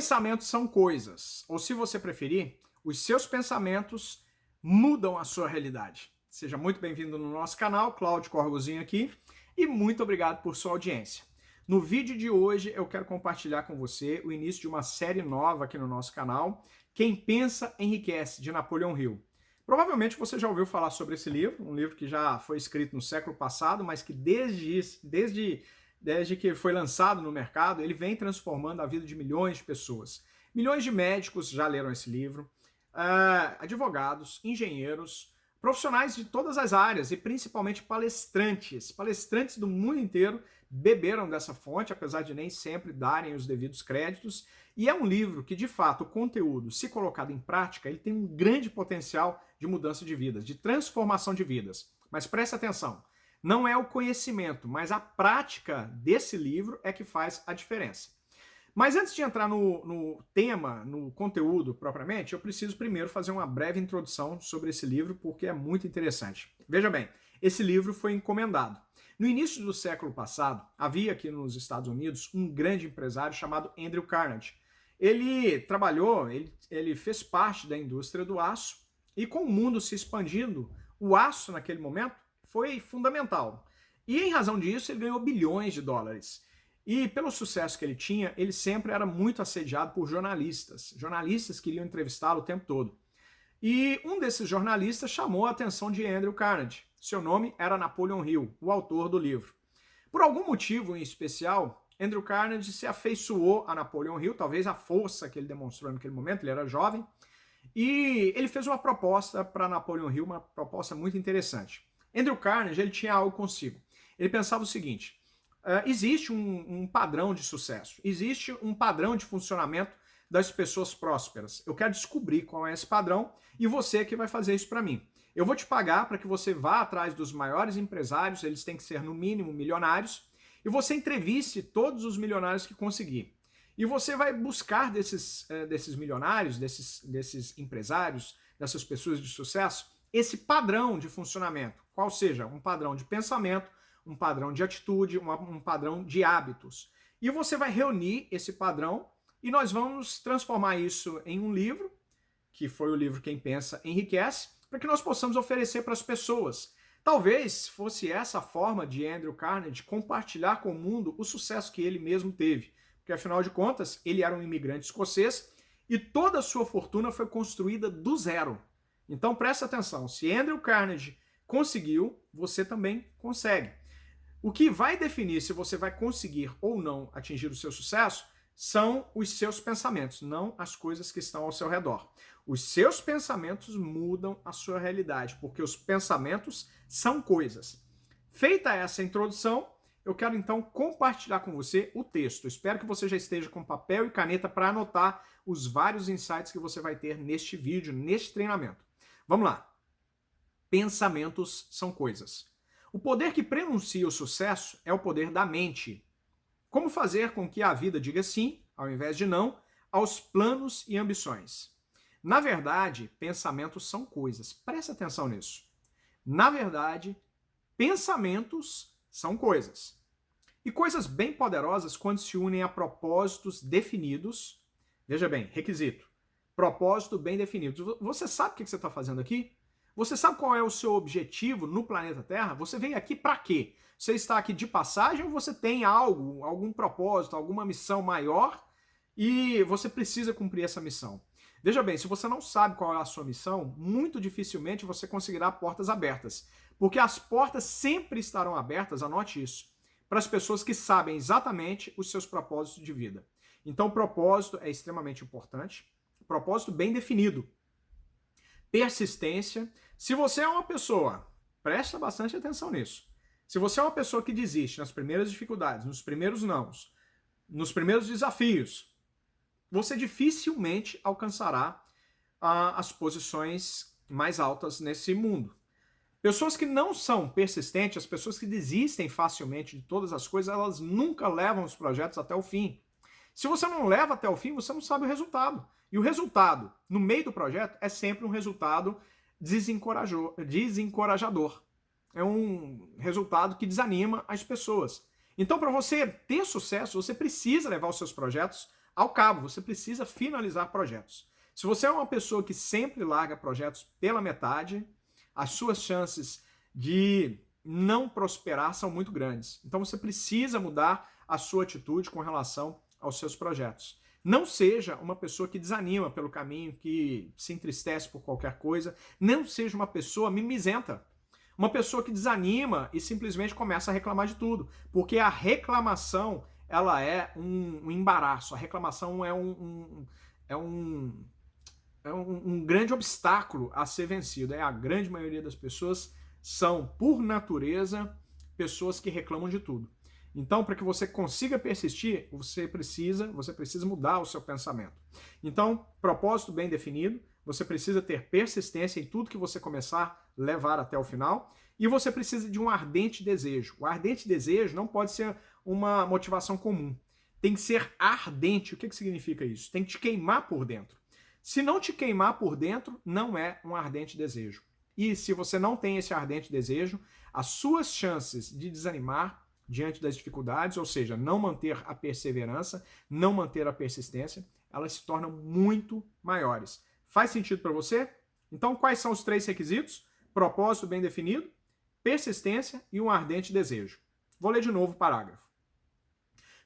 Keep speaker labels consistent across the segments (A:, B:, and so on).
A: Pensamentos são coisas, ou se você preferir, os seus pensamentos mudam a sua realidade. Seja muito bem-vindo no nosso canal, Cláudio Corgozinho aqui, e muito obrigado por sua audiência. No vídeo de hoje eu quero compartilhar com você o início de uma série nova aqui no nosso canal, Quem Pensa Enriquece, de Napoleon Hill. Provavelmente você já ouviu falar sobre esse livro, um livro que já foi escrito no século passado, mas que desde que foi lançado no mercado, ele vem transformando a vida de milhões de pessoas. Milhões de médicos já leram esse livro, advogados, engenheiros, profissionais de todas as áreas e principalmente palestrantes. Palestrantes do mundo inteiro beberam dessa fonte, apesar de nem sempre darem os devidos créditos. E é um livro que, de fato, o conteúdo, se colocado em prática, ele tem um grande potencial de mudança de vidas, de transformação de vidas. Mas preste atenção. Não é o conhecimento, mas a prática desse livro é que faz a diferença. Mas antes de entrar no tema, no conteúdo propriamente, eu preciso primeiro fazer uma breve introdução sobre esse livro, porque é muito interessante. Veja bem, esse livro foi encomendado. No início do século passado, havia aqui nos Estados Unidos um grande empresário chamado Andrew Carnegie. Ele ele fez parte da indústria do aço, e com o mundo se expandindo, o aço naquele momento foi fundamental. E em razão disso, ele ganhou bilhões de dólares. E pelo sucesso que ele tinha, ele sempre era muito assediado por jornalistas. Jornalistas queriam entrevistá-lo o tempo todo. E um desses jornalistas chamou a atenção de Andrew Carnegie. Seu nome era Napoleon Hill, o autor do livro. Por algum motivo em especial, Andrew Carnegie se afeiçoou a Napoleon Hill, talvez a força que ele demonstrou naquele momento, ele era jovem, e ele fez uma proposta para Napoleon Hill, uma proposta muito interessante. Andrew Carnegie, ele tinha algo consigo. Ele pensava o seguinte: existe um padrão de sucesso, existe um padrão de funcionamento das pessoas prósperas. Eu quero descobrir qual é esse padrão e você que vai fazer isso para mim. Eu vou te pagar para que você vá atrás dos maiores empresários, eles têm que ser no mínimo milionários, e você entreviste todos os milionários que conseguir. E você vai buscar desses milionários, desses empresários, dessas pessoas de sucesso, esse padrão de funcionamento, qual seja um padrão de pensamento, um padrão de atitude, um padrão de hábitos. E você vai reunir esse padrão e nós vamos transformar isso em um livro, que foi o livro Quem Pensa Enriquece, para que nós possamos oferecer para as pessoas. Talvez fosse essa a forma de Andrew Carnegie compartilhar com o mundo o sucesso que ele mesmo teve, porque afinal de contas ele era um imigrante escocês e toda a sua fortuna foi construída do zero. Então preste atenção, se Andrew Carnegie conseguiu, você também consegue. O que vai definir se você vai conseguir ou não atingir o seu sucesso são os seus pensamentos, não as coisas que estão ao seu redor. Os seus pensamentos mudam a sua realidade, porque os pensamentos são coisas. Feita essa introdução, eu quero então compartilhar com você o texto. Espero que você já esteja com papel e caneta para anotar os vários insights que você vai ter neste vídeo, neste treinamento. Vamos lá. Pensamentos são coisas. O poder que prenuncia o sucesso é o poder da mente. Como fazer com que a vida diga sim, ao invés de não, aos planos e ambições? Na verdade, pensamentos são coisas. Preste atenção nisso. Na verdade, pensamentos são coisas. E coisas bem poderosas quando se unem a propósitos definidos. Veja bem, requisito. Propósito bem definido. Você sabe o que você está fazendo aqui? Você sabe qual é o seu objetivo no planeta Terra? Você vem aqui para quê? Você está aqui de passagem ou você tem algo, algum propósito, alguma missão maior e você precisa cumprir essa missão? Veja bem, se você não sabe qual é a sua missão, muito dificilmente você conseguirá portas abertas, porque as portas sempre estarão abertas, anote isso, para as pessoas que sabem exatamente os seus propósitos de vida. Então, o propósito é extremamente importante, propósito bem definido. Persistência. Se você é uma pessoa, presta bastante atenção nisso. Se você é uma pessoa que desiste nas primeiras dificuldades, nos primeiros nãos, nos primeiros desafios, você dificilmente alcançará as posições mais altas nesse mundo. Pessoas que não são persistentes, as pessoas que desistem facilmente de todas as coisas, elas nunca levam os projetos até o fim. Se você não leva até o fim, você não sabe o resultado. E o resultado, no meio do projeto, é sempre um resultado desencorajador. É um resultado que desanima as pessoas. Então, para você ter sucesso, você precisa levar os seus projetos ao cabo, você precisa finalizar projetos. Se você é uma pessoa que sempre larga projetos pela metade, as suas chances de não prosperar são muito grandes. Então você precisa mudar a sua atitude com relação aos seus projetos. Não seja uma pessoa que desanima pelo caminho, que se entristece por qualquer coisa. Não seja uma pessoa mimizenta. Uma pessoa que desanima e simplesmente começa a reclamar de tudo. Porque a reclamação, ela é um embaraço. A reclamação é um grande obstáculo a ser vencido. A grande maioria das pessoas são, por natureza, pessoas que reclamam de tudo. Então, para que você consiga persistir, você precisa mudar o seu pensamento. Então, propósito bem definido, você precisa ter persistência em tudo que você começar, levar até o final, e você precisa de um ardente desejo. O ardente desejo não pode ser uma motivação comum. Tem que ser ardente. O que significa isso? Tem que te queimar por dentro. Se não te queimar por dentro, não é um ardente desejo. E se você não tem esse ardente desejo, as suas chances de desanimar diante das dificuldades, ou seja, não manter a perseverança, não manter a persistência, elas se tornam muito maiores. Faz sentido para você? Então, quais são os 3 requisitos? Propósito bem definido, persistência e um ardente desejo. Vou ler de novo o parágrafo.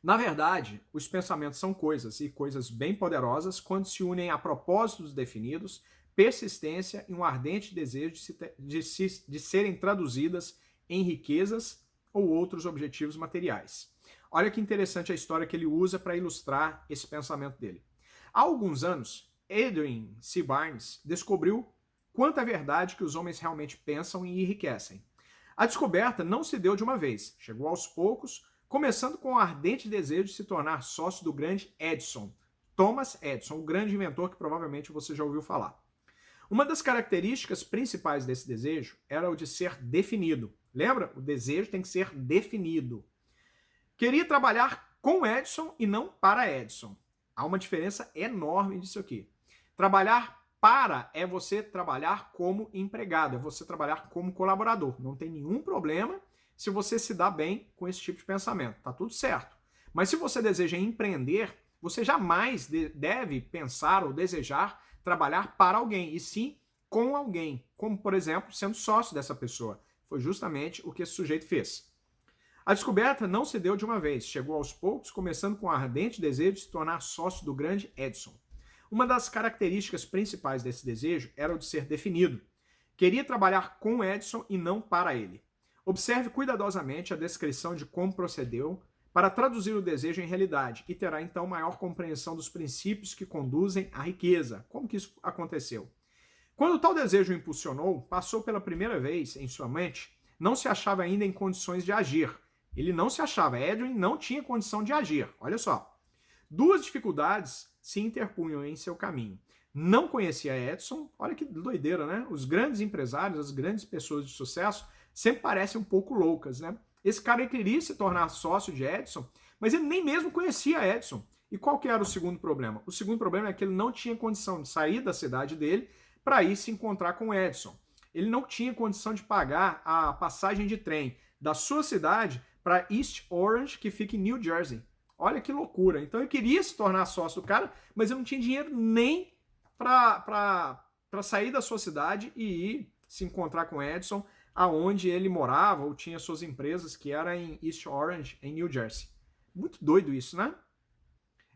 A: Na verdade, os pensamentos são coisas, e coisas bem poderosas, quando se unem a propósitos definidos, persistência e um ardente desejo de serem traduzidas em riquezas ou outros objetivos materiais. Olha que interessante a história que ele usa para ilustrar esse pensamento dele. Há alguns anos, Adrian C. Barnes descobriu quanta verdade que os homens realmente pensam e enriquecem. A descoberta não se deu de uma vez, chegou aos poucos, começando com o ardente desejo de se tornar sócio do grande Edison, Thomas Edison, o grande inventor que provavelmente você já ouviu falar. Uma das características principais desse desejo era o de ser definido. Lembra? O desejo tem que ser definido. Queria trabalhar com Edison e não para Edison. Há uma diferença enorme disso aqui. Trabalhar para é você trabalhar como empregado, é você trabalhar como colaborador. Não tem nenhum problema se você se dá bem com esse tipo de pensamento. Tá tudo certo. Mas se você deseja empreender, você jamais deve pensar ou desejar trabalhar para alguém, e sim com alguém, como, por exemplo, sendo sócio dessa pessoa. Foi justamente o que esse sujeito fez. A descoberta não se deu de uma vez, chegou aos poucos, começando com o ardente desejo de se tornar sócio do grande Edison. Uma das características principais desse desejo era o de ser definido. Queria trabalhar com Edison e não para ele. Observe cuidadosamente a descrição de como procedeu para traduzir o desejo em realidade e terá então maior compreensão dos princípios que conduzem à riqueza. Como que isso aconteceu? Quando tal desejo o impulsionou, passou pela primeira vez em sua mente, não se achava ainda em condições de agir. Ele não se achava, Edwin não tinha condição de agir. Olha só. 2 dificuldades se interpunham em seu caminho. Não conhecia Edison, olha que doideira, né? Os grandes empresários, as grandes pessoas de sucesso sempre parecem um pouco loucas, né? Esse cara queria se tornar sócio de Edison, mas ele nem mesmo conhecia Edison. E qual que era o segundo problema? O segundo problema é que ele não tinha condição de sair da cidade dele para ir se encontrar com Edison. Ele não tinha condição de pagar a passagem de trem da sua cidade para East Orange, que fica em New Jersey. Olha que loucura. Então ele queria se tornar sócio do cara, mas ele não tinha dinheiro nem para sair da sua cidade e ir se encontrar com Edison, aonde ele morava ou tinha suas empresas, que era em East Orange, em New Jersey. Muito doido isso, né?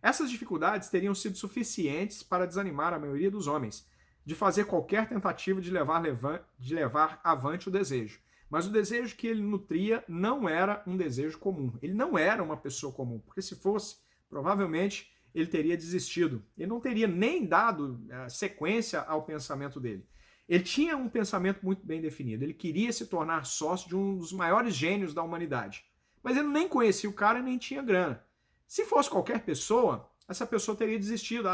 A: Essas dificuldades teriam sido suficientes para desanimar a maioria dos homens de fazer qualquer tentativa de levar avante o desejo. Mas o desejo que ele nutria não era um desejo comum. Ele não era uma pessoa comum, porque se fosse, provavelmente ele teria desistido. Ele não teria nem dado sequência ao pensamento dele. Ele tinha um pensamento muito bem definido. Ele queria se tornar sócio de um dos maiores gênios da humanidade. Mas ele nem conhecia o cara e nem tinha grana. Se fosse qualquer pessoa, essa pessoa teria desistido.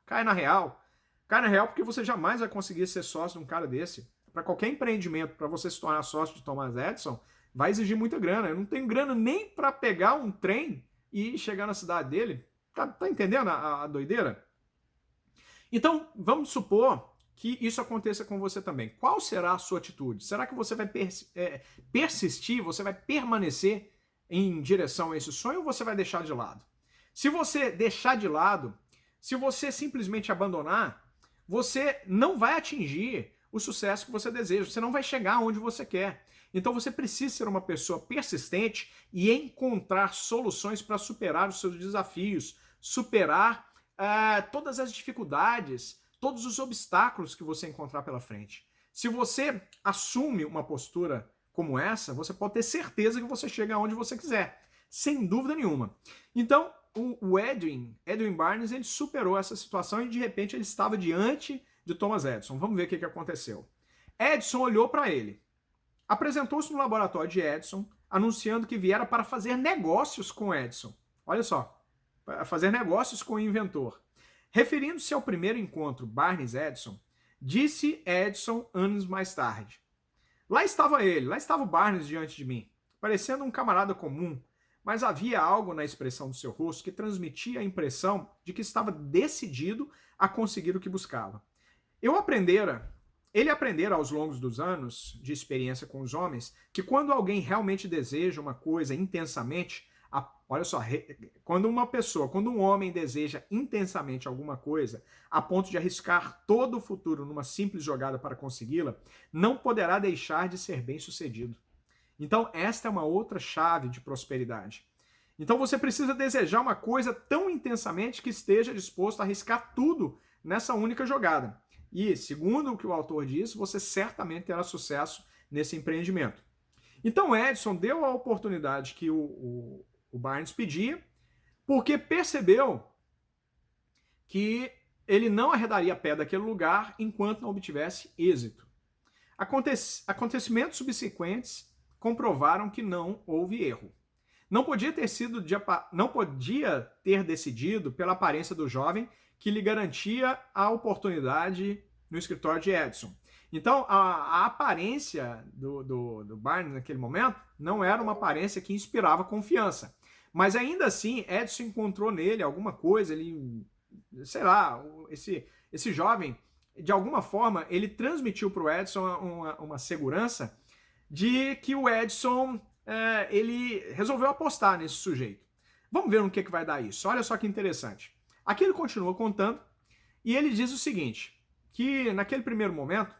A: Cai na real. Cai na real porque você jamais vai conseguir ser sócio de um cara desse. Para qualquer empreendimento, para você se tornar sócio de Thomas Edison, vai exigir muita grana. Eu não tenho grana nem para pegar um trem e chegar na cidade dele. Tá entendendo a doideira? Então, vamos supor que isso aconteça com você também. Qual será a sua atitude? Será que você vai persistir, você vai permanecer em direção a esse sonho ou você vai deixar de lado? Se você deixar de lado, se você simplesmente abandonar, você não vai atingir o sucesso que você deseja, você não vai chegar onde você quer. Então você precisa ser uma pessoa persistente e encontrar soluções para superar os seus desafios, superar todas as dificuldades, todos os obstáculos que você encontrar pela frente. Se você assume uma postura como essa, você pode ter certeza que você chega aonde você quiser, sem dúvida nenhuma. Então, o Edwin Barnes, ele superou essa situação e de repente ele estava diante de Thomas Edison. Vamos ver o que aconteceu. Edison olhou para ele, apresentou-se no laboratório de Edison, anunciando que viera para fazer negócios com Edison. Olha só, para fazer negócios com o inventor. Referindo-se ao primeiro encontro Barnes-Edison, disse Edison anos mais tarde: lá estava ele, lá estava o Barnes diante de mim, parecendo um camarada comum, mas havia algo na expressão do seu rosto que transmitia a impressão de que estava decidido a conseguir o que buscava. Ele aprendera aos longos dos anos de experiência com os homens que quando alguém realmente deseja uma coisa intensamente, olha só, quando um homem deseja intensamente alguma coisa, a ponto de arriscar todo o futuro numa simples jogada para consegui-la, não poderá deixar de ser bem-sucedido. Então, esta é uma outra chave de prosperidade. Então, você precisa desejar uma coisa tão intensamente que esteja disposto a arriscar tudo nessa única jogada. E, segundo o que o autor diz, você certamente terá sucesso nesse empreendimento. Então, Edison deu a oportunidade que o Barnes pedia, porque percebeu que ele não arredaria pé daquele lugar enquanto não obtivesse êxito. Acontecimentos subsequentes comprovaram que não houve erro. Não podia ter decidido pela aparência do jovem que lhe garantia a oportunidade no escritório de Edison. Então, a aparência do Barnes naquele momento não era uma aparência que inspirava confiança. Mas ainda assim, Edison encontrou nele alguma coisa, esse jovem, de alguma forma, ele transmitiu para o Edison uma segurança de que o Edison ele resolveu apostar nesse sujeito. Vamos ver no que vai dar isso. Olha só que interessante. Aqui ele continua contando e ele diz o seguinte, que naquele primeiro momento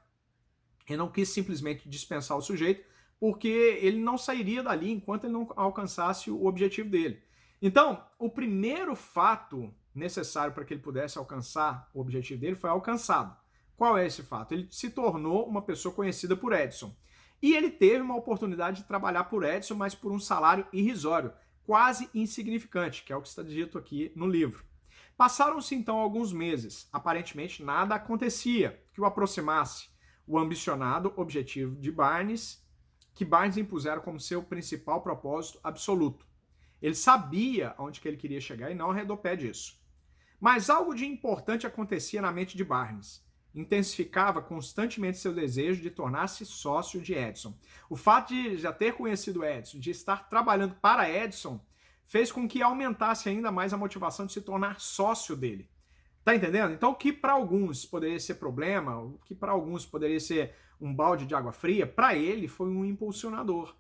A: ele não quis simplesmente dispensar o sujeito porque ele não sairia dali enquanto ele não alcançasse o objetivo dele. Então, o primeiro fato necessário para que ele pudesse alcançar o objetivo dele foi alcançado. Qual é esse fato? Ele se tornou uma pessoa conhecida por Edison. E ele teve uma oportunidade de trabalhar por Edison, mas por um salário irrisório, quase insignificante, que é o que está dito aqui no livro. Passaram-se então alguns meses. Aparentemente nada acontecia que o aproximasse o ambicionado objetivo de Barnes, que Barnes impusera como seu principal propósito absoluto. Ele sabia onde que ele queria chegar e não arredou pé disso. Mas algo de importante acontecia na mente de Barnes. Intensificava constantemente seu desejo de tornar-se sócio de Edison. O fato de já ter conhecido Edison, de estar trabalhando para Edison, fez com que aumentasse ainda mais a motivação de se tornar sócio dele. Tá entendendo? Então, o que para alguns poderia ser problema, o que para alguns poderia ser um balde de água fria, para ele foi um impulsionador.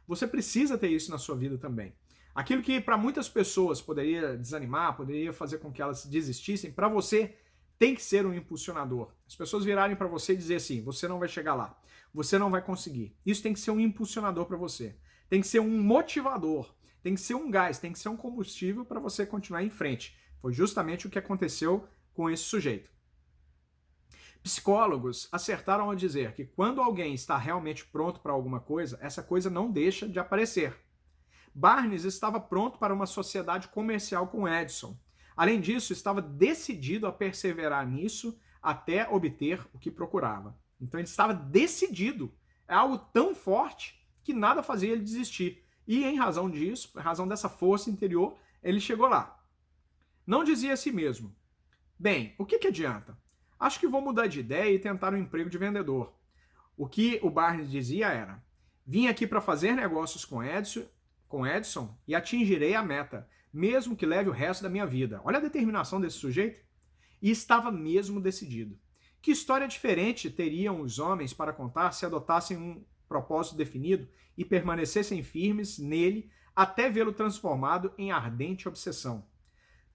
A: Você precisa ter isso na sua vida também. Aquilo que para muitas pessoas poderia desanimar, poderia fazer com que elas desistissem, para você tem que ser um impulsionador. As pessoas virarem para você e dizer assim, você não vai chegar lá, você não vai conseguir. Isso tem que ser um impulsionador para você. Tem que ser um motivador, tem que ser um gás, tem que ser um combustível para você continuar em frente. Foi justamente o que aconteceu com esse sujeito. Psicólogos acertaram ao dizer que quando alguém está realmente pronto para alguma coisa, essa coisa não deixa de aparecer. Barnes estava pronto para uma sociedade comercial com Edison. Além disso, estava decidido a perseverar nisso até obter o que procurava. Então ele estava decidido. É algo tão forte que nada fazia ele desistir. E em razão disso, em razão dessa força interior, ele chegou lá. Não dizia a si mesmo, bem, o que adianta? Acho que vou mudar de ideia e tentar um emprego de vendedor. O que o Barnes dizia era, vim aqui para fazer negócios com Edison e atingirei a meta, mesmo que leve o resto da minha vida. Olha a determinação desse sujeito. E estava mesmo decidido. Que história diferente teriam os homens para contar se adotassem um propósito definido e permanecessem firmes nele até vê-lo transformado em ardente obsessão.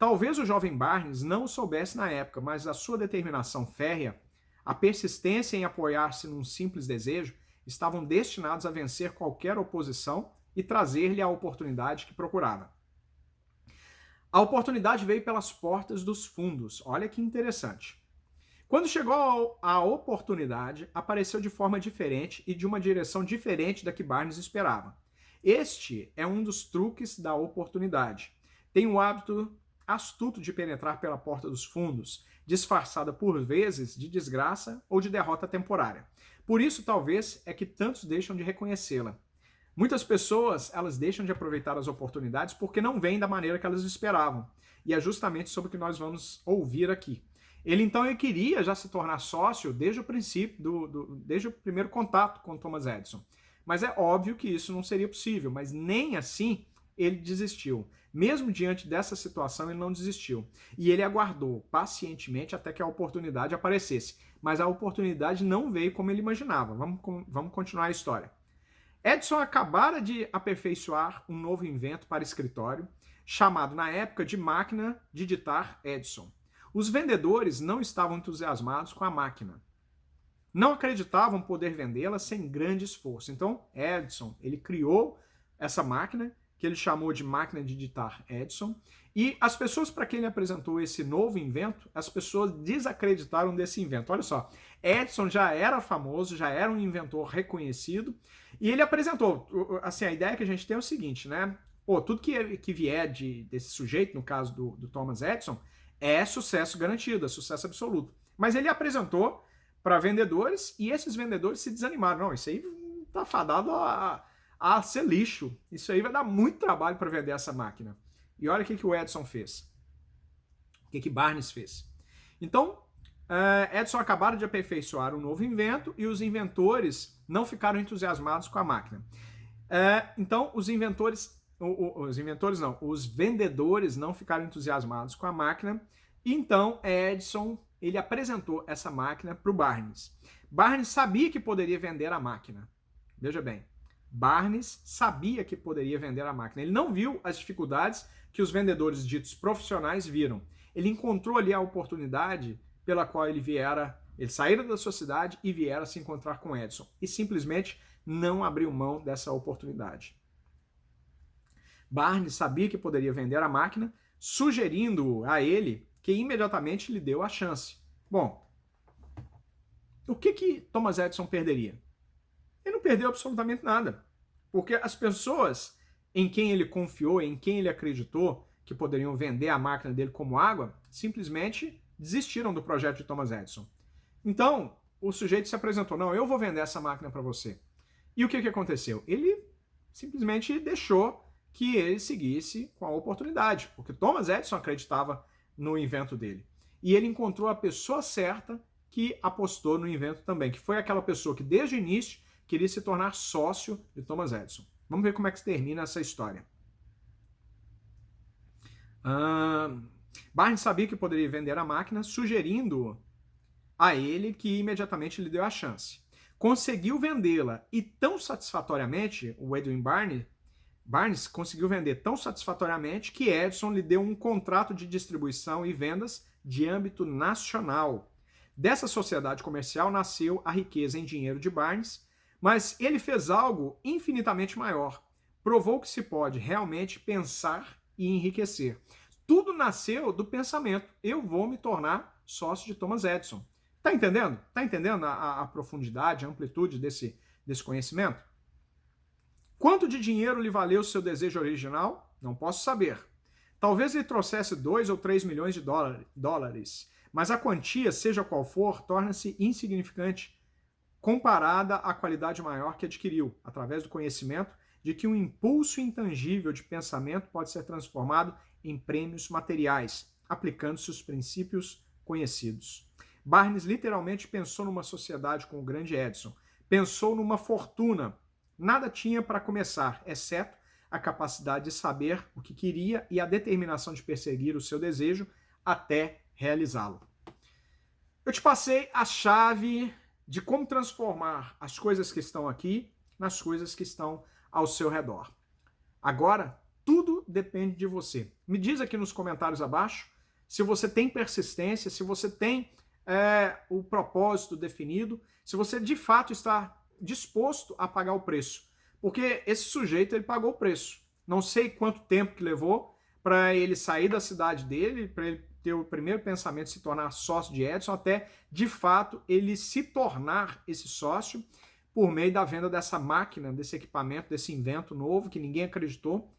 A: Talvez o jovem Barnes não o soubesse na época, mas a sua determinação férrea, a persistência em apoiar-se num simples desejo, estavam destinados a vencer qualquer oposição e trazer-lhe a oportunidade que procurava. A oportunidade veio pelas portas dos fundos. Olha que interessante. Quando chegou a oportunidade, apareceu de forma diferente e de uma direção diferente da que Barnes esperava. Este é um dos truques da oportunidade. Tem o hábito astuto de penetrar pela porta dos fundos, disfarçada por vezes de desgraça ou de derrota temporária. Por isso, talvez, é que tantos deixam de reconhecê-la. Muitas pessoas, elas deixam de aproveitar as oportunidades porque não vêm da maneira que elas esperavam. E é justamente sobre o que nós vamos ouvir aqui. Ele queria já se tornar sócio desde o princípio, desde o primeiro contato com Thomas Edison. Mas é óbvio que isso não seria possível, mas nem assim ele desistiu. Mesmo diante dessa situação, ele não desistiu. E ele aguardou pacientemente até que a oportunidade aparecesse. Mas a oportunidade não veio como ele imaginava. Vamos continuar a história. Edison acabara de aperfeiçoar um novo invento para escritório, chamado na época de máquina de digitar Edison. Os vendedores não estavam entusiasmados com a máquina. Não acreditavam poder vendê-la sem grande esforço. Então, Edison, ele criou essa máquina, que ele chamou de máquina de digitar Edison, e as pessoas para quem ele apresentou esse novo invento, as pessoas desacreditaram desse invento. Olha só, Edison já era famoso, já era um inventor reconhecido, e ele apresentou, assim, a ideia que a gente tem é o seguinte, né? Tudo que vier desse sujeito, no caso do Thomas Edison, é sucesso garantido, é sucesso absoluto. Mas ele apresentou para vendedores e esses vendedores se desanimaram. Não, isso aí tá fadado a ser lixo. Isso aí vai dar muito trabalho para vender essa máquina. E olha o que o Edison fez. O que Barnes fez. Então, Edison acabaram de aperfeiçoar um novo invento e os inventores não ficaram entusiasmados com a máquina. Então, os vendedores não ficaram entusiasmados com a máquina. Então, Edison, ele apresentou essa máquina para o Barnes. Barnes sabia que poderia vender a máquina. Veja bem, Barnes sabia que poderia vender a máquina. Ele não viu as dificuldades que os vendedores ditos profissionais viram. Ele encontrou ali a oportunidade pela qual ele saíra da sua cidade e viera se encontrar com Edison. E simplesmente não abriu mão dessa oportunidade. Barnes sabia que poderia vender a máquina, sugerindo a ele que imediatamente lhe deu a chance. Bom, o que Thomas Edison perderia? Ele não perdeu absolutamente nada, porque as pessoas em quem ele confiou, em quem ele acreditou que poderiam vender a máquina dele como água, simplesmente desistiram do projeto de Thomas Edison. Então, o sujeito se apresentou, não, eu vou vender essa máquina para você. E o que aconteceu? Ele simplesmente deixou que ele seguisse com a oportunidade, porque Thomas Edison acreditava no invento dele. E ele encontrou a pessoa certa que apostou no invento também, que foi aquela pessoa que desde o início queria se tornar sócio de Thomas Edison. Vamos ver como é que termina essa história. Barnes sabia que poderia vender a máquina, sugerindo a ele que imediatamente lhe deu a chance. Conseguiu vendê-la e tão satisfatoriamente, o Edwin Barnes conseguiu vender tão satisfatoriamente que Edison lhe deu um contrato de distribuição e vendas de âmbito nacional. Dessa sociedade comercial nasceu a riqueza em dinheiro de Barnes, mas ele fez algo infinitamente maior. Provou que se pode realmente pensar e enriquecer. Tudo nasceu do pensamento. Eu vou me tornar sócio de Thomas Edison. Tá entendendo? Tá entendendo a profundidade, a amplitude desse conhecimento? Quanto de dinheiro lhe valeu o seu desejo original? Não posso saber. Talvez lhe trouxesse 2 ou 3 milhões de dólares, mas a quantia, seja qual for, torna-se insignificante comparada à qualidade maior que adquiriu, através do conhecimento de que um impulso intangível de pensamento pode ser transformado em prêmios materiais, aplicando-se os princípios conhecidos. Barnes literalmente pensou numa sociedade com o grande Edison, pensou numa fortuna. Nada tinha para começar, exceto a capacidade de saber o que queria e a determinação de perseguir o seu desejo até realizá-lo. Eu te passei a chave de como transformar as coisas que estão aqui nas coisas que estão ao seu redor. Agora, tudo depende de você. Me diz aqui nos comentários abaixo se você tem persistência, se você tem o propósito definido, se você de fato está disposto a pagar o preço. Porque esse sujeito, ele pagou o preço. Não sei quanto tempo que levou para ele sair da cidade dele, para ele ter o primeiro pensamento de se tornar sócio de Edison, até de fato ele se tornar esse sócio por meio da venda dessa máquina, desse equipamento, desse invento novo que ninguém acreditou,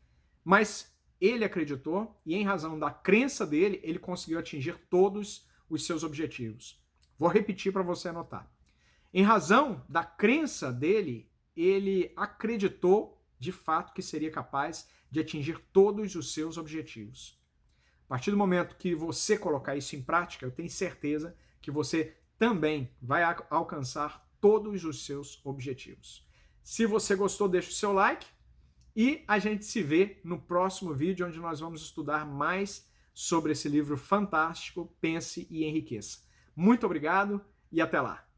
A: mas ele acreditou e em razão da crença dele, ele conseguiu atingir todos os seus objetivos. Vou repetir para você anotar. Em razão da crença dele, ele acreditou de fato que seria capaz de atingir todos os seus objetivos. A partir do momento que você colocar isso em prática, eu tenho certeza que você também vai alcançar todos os seus objetivos. Se você gostou, deixa o seu like e a gente se vê no próximo vídeo, onde nós vamos estudar mais sobre esse livro fantástico, Pense e Enriqueça. Muito obrigado e até lá!